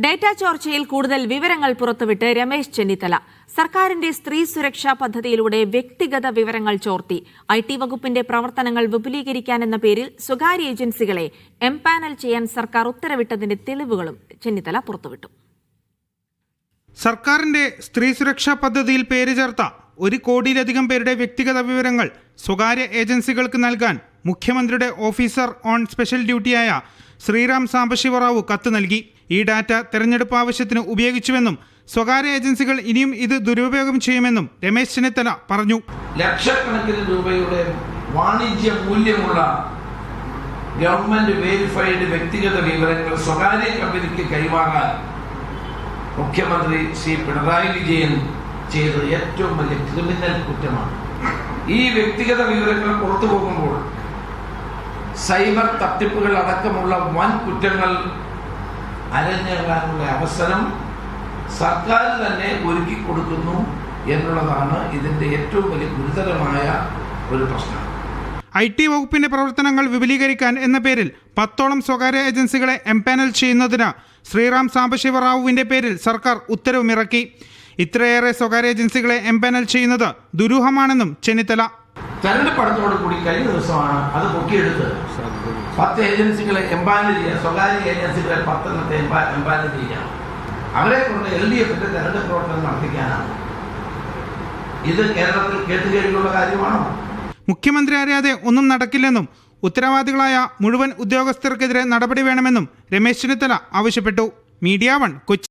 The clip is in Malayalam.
ഡേറ്റാ ചോർച്ചയിൽ കൂടുതൽ വിവരങ്ങൾ പുറത്തുവിട്ട് രമേശ് ചെന്നിത്തല. സർക്കാരിന്റെ സ്ത്രീ സുരക്ഷാ പദ്ധതിയിലൂടെ വ്യക്തിഗത വിവരങ്ങൾ ചോർത്തി. IT വകുപ്പിന്റെ പ്രവർത്തനങ്ങൾ വിപുലീകരിക്കാനെന്ന പേരിൽ സ്വകാര്യ ഏജൻസികളെ എംപാനൽ ചെയ്യാൻ സർക്കാർ ഉത്തരവിട്ടതിന്റെ തെളിവുകളും ചെന്നിത്തല പുറത്തുവിട്ടു. സർക്കാരിന്റെ സ്ത്രീ സുരക്ഷാ പദ്ധതിയിൽ പേര് ചേർത്ത 1 കോടിയിലധികം പേരുടെ വ്യക്തിഗത വിവരങ്ങൾ സ്വകാര്യ ഏജൻസികൾക്ക് നൽകാൻ മുഖ്യമന്ത്രിയുടെ ഓഫീസർ ഓൺ സ്പെഷ്യൽ ഡ്യൂട്ടിയായ ശ്രീറാം സാംബശിവ റാവു കത്ത് നൽകി. ഈ ഡാറ്റ തെരഞ്ഞെടുപ്പ് ആവശ്യത്തിന് ഉപയോഗിച്ചുവെന്നും സ്വകാര്യ ഏജൻസികൾ ഇനിയും ഇത് ദുരുപയോഗം ചെയ്യുമെന്നും രമേശ് ചെന്നിത്തല പറഞ്ഞു. ലക്ഷക്കണക്കിന് രൂപയുടെ വാണിജ്യ മൂല്യമുള്ള ഗവൺമെന്റ് വേരിഫൈഡ് വ്യക്തിഗത വിവരങ്ങൾ സ്വകാര്യ കമ്പനിക്ക് കൈമാറാൻ മുഖ്യമന്ത്രി ശ്രീ പിണറായി വിജയൻ ചെയ്തത് ഏറ്റവും വലിയ ക്രിമിനൽ കുറ്റമാണ്. ഈ വ്യക്തിഗത വിവരങ്ങൾ പുറത്തു പോകുമ്പോൾ സൈബർ തട്ടിപ്പുകൾ അടക്കമുള്ള വൻ കുറ്റങ്ങൾ അരങ്ങേറാനുള്ള അവസരം സർക്കാർ തന്നെ ഒരുക്കി കൊടുക്കുന്നു എന്നുള്ളതാണ് ഇതിന്റെ ഏറ്റവും വലിയ ഗുരുതരമായ ഒരു പ്രശ്നം. IT വകുപ്പിന്റെ പ്രവർത്തനങ്ങൾ വിപുലീകരിക്കാൻ എന്ന പേരിൽ 10ഓളം സ്വകാര്യ ഏജൻസികളെ എംപാനൽ ചെയ്യുന്നതിന് ശ്രീറാം സാംബശിവ റാവുവിന്റെ പേരിൽ സർക്കാർ ഉത്തരവുമിറക്കി. ഇത്രയേറെ സ്വകാര്യ ഏജൻസികളെ എംപാനൽ ചെയ്യുന്നത് ദുരൂഹമാണെന്നും ചെന്നിത്തല. തെരഞ്ഞെടുപ്പ് കൂടി കഴിഞ്ഞ ദിവസമാണ് അത് പൊക്കിയെടുത്ത് 10 ഏജൻസികളെ എംപാനൽ ചെയ്യാൻ, സ്വകാര്യ ഏജൻസികളെ 10 എണ്ണത്തെ എംപാനൽ ചെയ്യാം. അവരെ കൊണ്ട് LDFന്റെ തെരഞ്ഞെടുപ്പ് പ്രവർത്തനം നടത്തിക്കാനാണ്. ഇത് കേരളത്തിൽ കേട്ടുകേൾവിയുള്ള കാര്യമാണോ? മുഖ്യമന്ത്രി അറിയാതെ ഒന്നും നടക്കില്ലെന്നും ഉത്തരവാദികളായ മുഴുവൻ ഉദ്യോഗസ്ഥർക്കെതിരെ നടപടി വേണമെന്നും രമേശ് ചെന്നിത്തല ആവശ്യപ്പെട്ടു. മീഡിയ 1 കൊച്ചി.